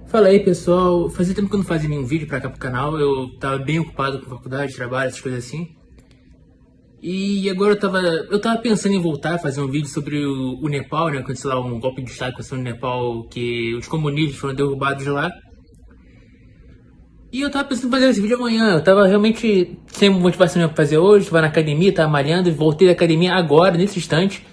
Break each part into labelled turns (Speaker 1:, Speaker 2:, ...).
Speaker 1: Fala aí, pessoal. Fazia tempo que eu não fazia nenhum vídeo pra cá pro canal. Eu tava bem ocupado com faculdade, trabalho, essas coisas assim. E agora eu tava pensando em voltar a fazer um vídeo sobre o Nepal, né? Aconteceu lá um golpe de estado que aconteceu no Nepal, que os comunistas foram derrubados lá. E eu tava pensando em fazer esse vídeo amanhã. Eu tava realmente sem motivação pra fazer hoje. Tava na academia, tava malhando e voltei da academia agora, nesse instante.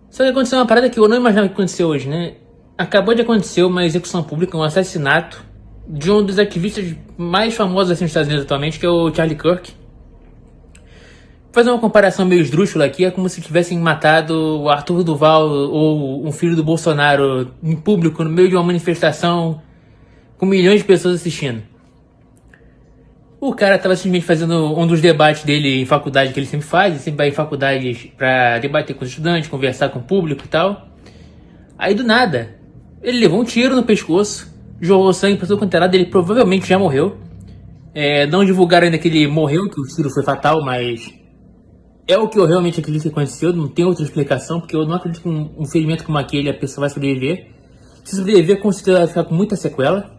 Speaker 1: Só que aconteceu uma parada que eu não imaginava que aconteceu hoje, né? Acabou de acontecer uma execução pública, um assassinato de um dos ativistas mais famosos assim nos Estados Unidos atualmente, que é o Charlie Kirk. Vou fazer uma comparação meio esdrúxula aqui, é como se tivessem matado o Arthur Duval ou um filho do Bolsonaro em público, no meio de uma manifestação com milhões de pessoas assistindo. O cara tava simplesmente fazendo um dos debates dele em faculdade que ele sempre faz, ele sempre vai em faculdades pra debater com os estudantes, conversar com o público e tal. Aí do nada, ele levou um tiro no pescoço, jorrou sangue pra todo quanto é lado, ele provavelmente já morreu. Não divulgaram ainda que ele morreu, que o tiro foi fatal, mas é o que eu realmente acredito que aconteceu, não tem outra explicação, porque eu não acredito que um ferimento como aquele a pessoa vai sobreviver. Se sobreviver, com certeza vai ficar com muita sequela.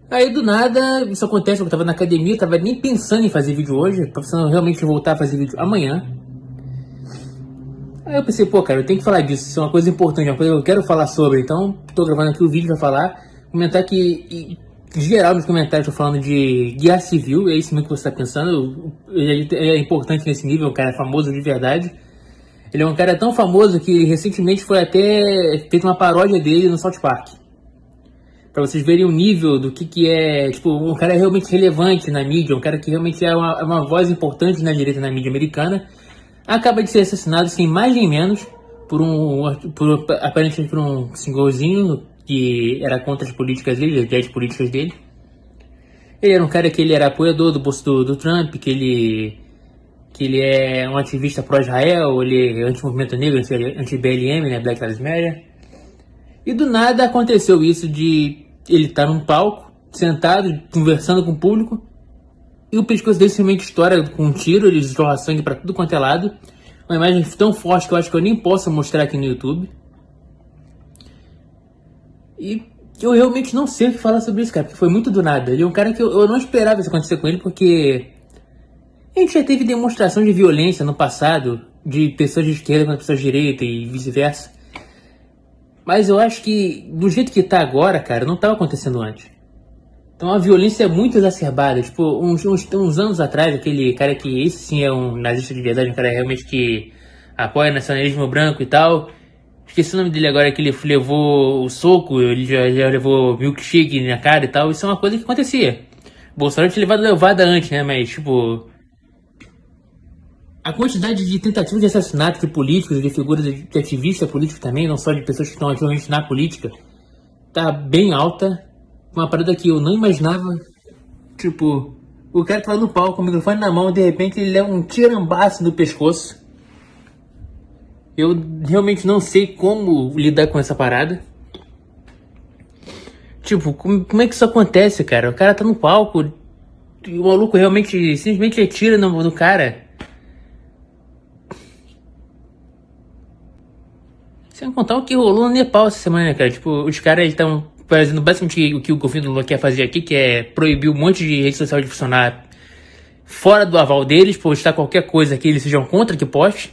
Speaker 1: Aí do nada, isso acontece, eu tava na academia, tava nem pensando em fazer vídeo hoje, tava pensando realmente em voltar a fazer vídeo amanhã. Aí eu pensei, pô, cara, eu tenho que falar disso, isso é uma coisa importante, é uma coisa que eu quero falar sobre, então tô gravando aqui o vídeo pra falar, comentar que, em geral, nos comentários tô falando de guerra civil, é isso mesmo que você tá pensando, ele é importante nesse nível, é um cara famoso de verdade. Ele é um cara tão famoso que recentemente foi até feita uma paródia dele no South Park. Pra vocês verem o nível do que é, tipo, um cara realmente relevante na mídia, um cara que realmente é uma voz importante na direita, na mídia americana, acaba de ser assassinado sem mais nem menos aparentemente por um senhorzinho que era contra as políticas dele, as ideias políticas dele. Ele era um cara que ele era apoiador do Trump, que ele é um ativista pró-Israel, ele é anti-movimento negro, anti-BLM, né, Black Lives Matter. E do nada aconteceu isso de ele estar num palco, sentado, conversando com o público, e o pescoço dele simplesmente estoura com um tiro, ele jorra sangue pra tudo quanto é lado. Uma imagem tão forte que eu acho que eu nem posso mostrar aqui no YouTube. E eu realmente não sei o que falar sobre isso, cara, porque foi muito do nada. Ele é um cara que eu não esperava isso acontecer com ele, porque a gente já teve demonstração de violência no passado, de pessoas de esquerda contra pessoas de direita e vice-versa. Mas eu acho que do jeito que tá agora, cara, não tava acontecendo antes. Então a violência é muito exacerbada. Tipo, uns anos atrás, aquele cara que esse sim é um nazista de verdade, um cara realmente que apoia o nacionalismo branco e tal. Esqueci o nome dele agora, que ele levou o soco, ele já levou milkshake na cara e tal. Isso é uma coisa que acontecia. Bolsonaro tinha levado levada antes, né? Mas, tipo, a quantidade de tentativas de assassinato de políticos, de figuras de ativistas políticos também, não só de pessoas que estão ativamente na política, tá bem alta. Uma parada que eu não imaginava. Tipo, o cara tava no palco com o microfone na mão, de repente ele leva um tirambaço no pescoço. Eu realmente não sei como lidar com essa parada. Tipo, como é que isso acontece, cara? O cara tá no palco e o maluco realmente simplesmente atira no cara. Sem contar o que rolou no Nepal essa semana, né, cara? Tipo, os caras estão fazendo basicamente o que o governo Lula quer fazer aqui, que é proibir um monte de rede social de funcionar fora do aval deles, postar qualquer coisa que eles sejam contra que poste.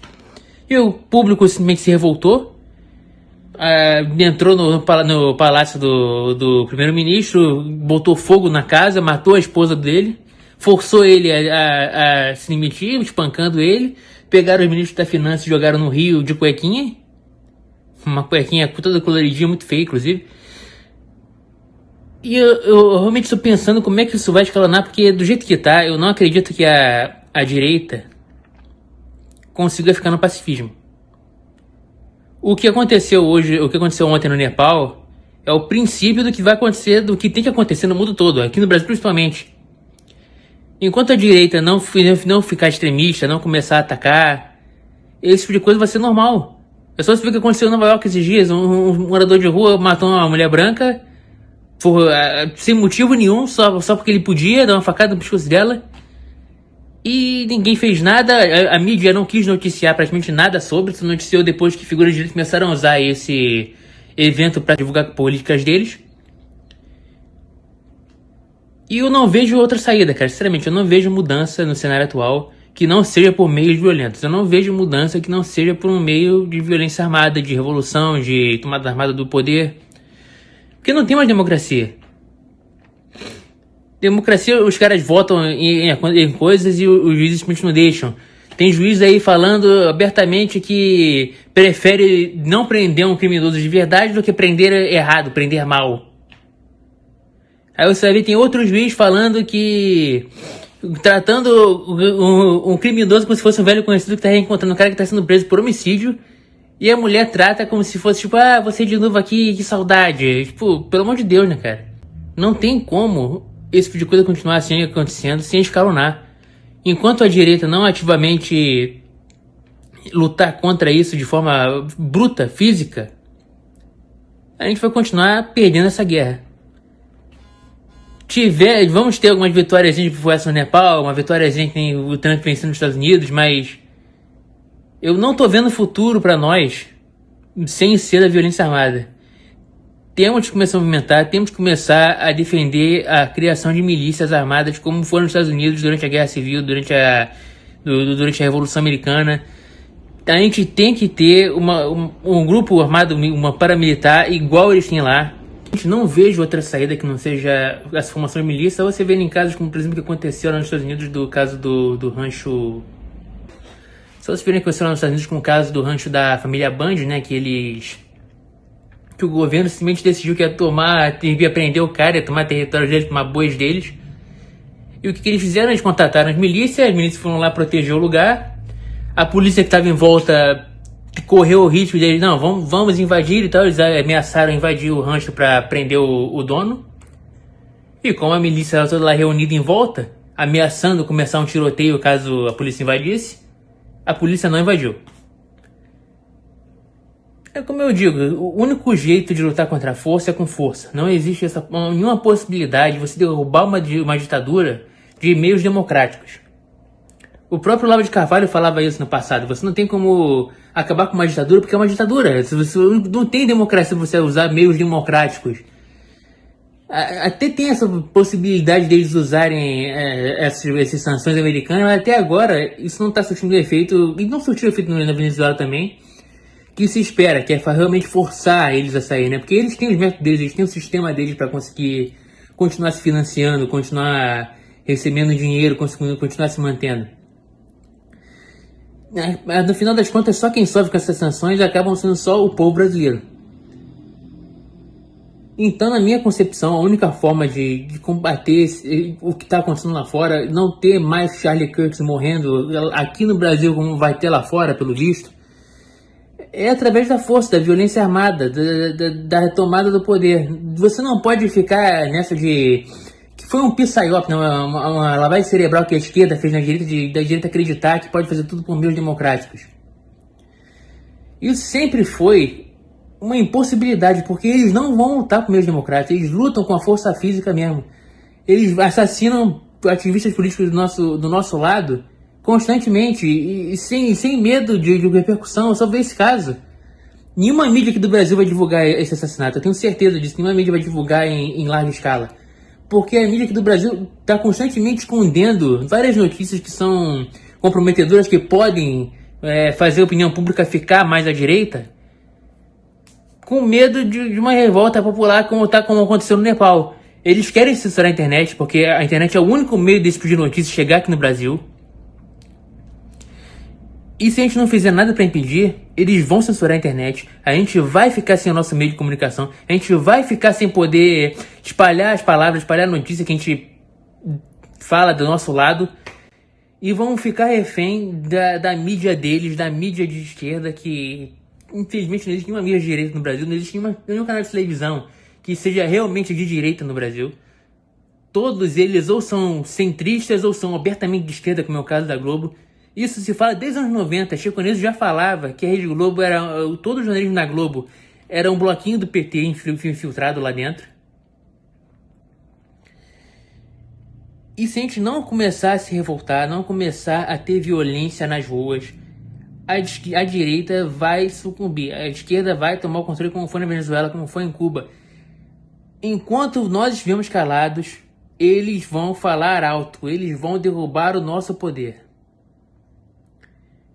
Speaker 1: E o público simplesmente se revoltou. Entrou no palácio do primeiro-ministro, botou fogo na casa, matou a esposa dele, forçou ele a se demitir, espancando ele. Pegaram os ministros da finanças e jogaram no rio de cuequinha. Uma cuequinha toda coloridinha, muito feia, inclusive. E eu realmente estou pensando como é que isso vai escalonar, porque do jeito que tá, eu não acredito que a direita consiga ficar no pacifismo. O que aconteceu hoje, o que aconteceu ontem no Nepal, é o princípio do que vai acontecer, do que tem que acontecer no mundo todo, aqui no Brasil principalmente. Enquanto a direita não ficar extremista, não começar a atacar, esse tipo de coisa vai ser normal. É só você ver o que aconteceu em Nova York esses dias. Um morador de rua matou uma mulher branca sem motivo nenhum, só porque ele podia dar uma facada no pescoço dela. E ninguém fez nada. A mídia não quis noticiar praticamente nada sobre. Se noticiou depois que figuras de direita começaram a usar esse evento para divulgar políticas deles. E eu não vejo outra saída, cara. Sinceramente, eu não vejo mudança no cenário atual que não seja por meios violentos. Eu não vejo mudança que não seja por um meio de violência armada, de revolução, de tomada armada do poder. Porque não tem mais democracia. Democracia, os caras votam em coisas e os juízes simplesmente não deixam. Tem juiz aí falando abertamente que prefere não prender um criminoso de verdade do que prender errado, prender mal. Aí você vai ver, tem outro juiz falando que... tratando um criminoso como se fosse um velho conhecido que tá reencontrando um cara que tá sendo preso por homicídio. E a mulher trata como se fosse, tipo, ah, você de novo aqui, que saudade. Tipo, pelo amor de Deus, né, cara? Não tem como esse tipo de coisa continuar assim acontecendo sem escalonar. Enquanto a direita não ativamente lutar contra isso de forma bruta, física, a gente vai continuar perdendo essa guerra. Vamos ter algumas vitórias de população no Nepal, uma vitóriazinha que tem o Trump vencendo nos Estados Unidos, mas eu não tô vendo futuro pra nós sem ser da violência armada. Temos que começar a movimentar, temos que começar a defender a criação de milícias armadas, como foram nos Estados Unidos durante a Guerra Civil, durante a Revolução Americana. A gente tem que ter um grupo armado, uma paramilitar, igual eles têm lá. A gente não vejo outra saída que não seja essa formação de milícia. Você vê em casos como, por exemplo, que aconteceu lá nos Estados Unidos, do caso do rancho... Só se verem que aconteceu lá nos Estados Unidos com o caso do rancho da família Bundy, né, que o governo simplesmente decidiu que ia prender o cara, ia tomar território dele, tomar bois deles. E o que eles fizeram? Eles contrataram as milícias foram lá proteger o lugar. A polícia que estava em volta correu o risco deles, não, vamos invadir e tal. Eles ameaçaram invadir o rancho para prender o dono. E como a milícia estava toda lá reunida em volta, ameaçando começar um tiroteio caso a polícia invadisse, a polícia não invadiu. É como eu digo, o único jeito de lutar contra a força é com força. Não existe nenhuma possibilidade de você derrubar uma ditadura de meios democráticos. O próprio Olavo de Carvalho falava isso no passado. Você não tem como acabar com uma ditadura porque é uma ditadura. Você não tem democracia se você usar meios democráticos. Até tem essa possibilidade deles usarem essas sanções americanas, mas até agora isso não está surtindo efeito, e não surtiu efeito na Venezuela também, que se espera, que é realmente forçar eles a sair, né? Porque eles têm os métodos deles, eles têm o sistema deles para conseguir continuar se financiando, continuar recebendo dinheiro, continuar se mantendo. Mas no final das contas, só quem sofre com essas sanções acabam sendo só o povo brasileiro. Então, na minha concepção, a única forma de combater o que está acontecendo lá fora, não ter mais Charlie Kirk morrendo aqui no Brasil como vai ter lá fora, pelo visto, é através da força, da violência armada, da retomada do poder. Você não pode ficar nessa de... que foi um psyop, né? uma lavagem cerebral que a esquerda fez da direita acreditar que pode fazer tudo por meios democráticos. Isso sempre foi uma impossibilidade, porque eles não vão lutar por meios democráticos, eles lutam com a força física mesmo. Eles assassinam ativistas políticos do nosso lado constantemente e sem medo de repercussão. Eu só vejo esse caso. Nenhuma mídia aqui do Brasil vai divulgar esse assassinato, eu tenho certeza disso. Nenhuma mídia vai divulgar em larga escala, porque a mídia aqui do Brasil está constantemente escondendo várias notícias que são comprometedoras, que podem fazer a opinião pública ficar mais à direita, com medo de uma revolta popular como aconteceu no Nepal. Eles querem censurar a internet, porque a internet é o único meio desse tipo de notícia chegar aqui no Brasil. E se a gente não fizer nada para impedir, eles vão censurar a internet. A gente vai ficar sem o nosso meio de comunicação. A gente vai ficar sem poder espalhar as palavras, espalhar a notícia que a gente fala do nosso lado. E vão ficar refém da mídia deles, da mídia de esquerda, que infelizmente não existe nenhuma mídia de direita no Brasil. Não existe nenhum canal de televisão que seja realmente de direita no Brasil. Todos eles ou são centristas ou são abertamente de esquerda, como é o caso da Globo. Isso se fala desde os anos 90. Chico Anísio já falava que a Rede Globo todo o jornalismo da Globo era um bloquinho do PT infiltrado lá dentro. E se a gente não começar a se revoltar, não começar a ter violência nas ruas, a direita vai sucumbir, a esquerda vai tomar o controle como foi na Venezuela, como foi em Cuba. Enquanto nós estivermos calados, eles vão falar alto, eles vão derrubar o nosso poder.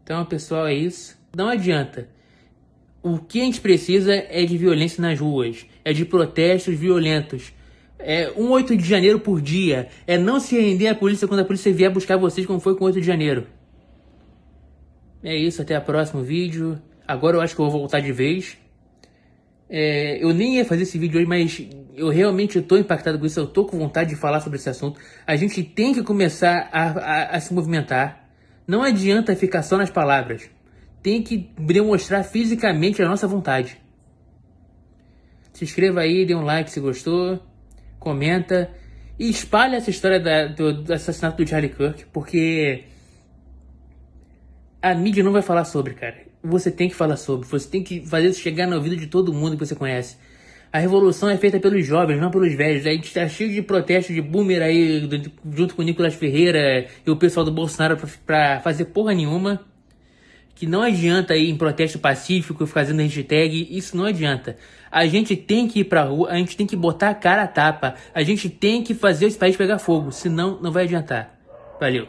Speaker 1: Então, pessoal, é isso. Não adianta. O que a gente precisa é de violência nas ruas, é de protestos violentos. É 8 de janeiro por dia. É não se render à polícia quando a polícia vier buscar vocês, como foi com 8 de janeiro. É isso, até o próximo vídeo. Agora eu acho que eu vou voltar de vez. Eu nem ia fazer esse vídeo hoje, mas eu realmente estou impactado com isso. Eu estou com vontade de falar sobre esse assunto. A gente tem que começar a se movimentar. Não adianta ficar só nas palavras. Tem que demonstrar fisicamente a nossa vontade. Se inscreva aí, dê um like se gostou. Comenta. E espalha essa história do assassinato do Charlie Kirk. Porque a mídia não vai falar sobre, cara. Você tem que falar sobre. Você tem que fazer isso chegar no ouvido de todo mundo que você conhece. A revolução é feita pelos jovens, não pelos velhos. A gente tá cheio de protestos de boomer aí, junto com o Nicolas Ferreira e o pessoal do Bolsonaro pra fazer porra nenhuma. Que não adianta ir em protesto pacífico, fazendo hashtag. Isso não adianta. A gente tem que ir pra rua, a gente tem que botar a cara a tapa. A gente tem que fazer esse país pegar fogo. Senão, não vai adiantar. Valeu.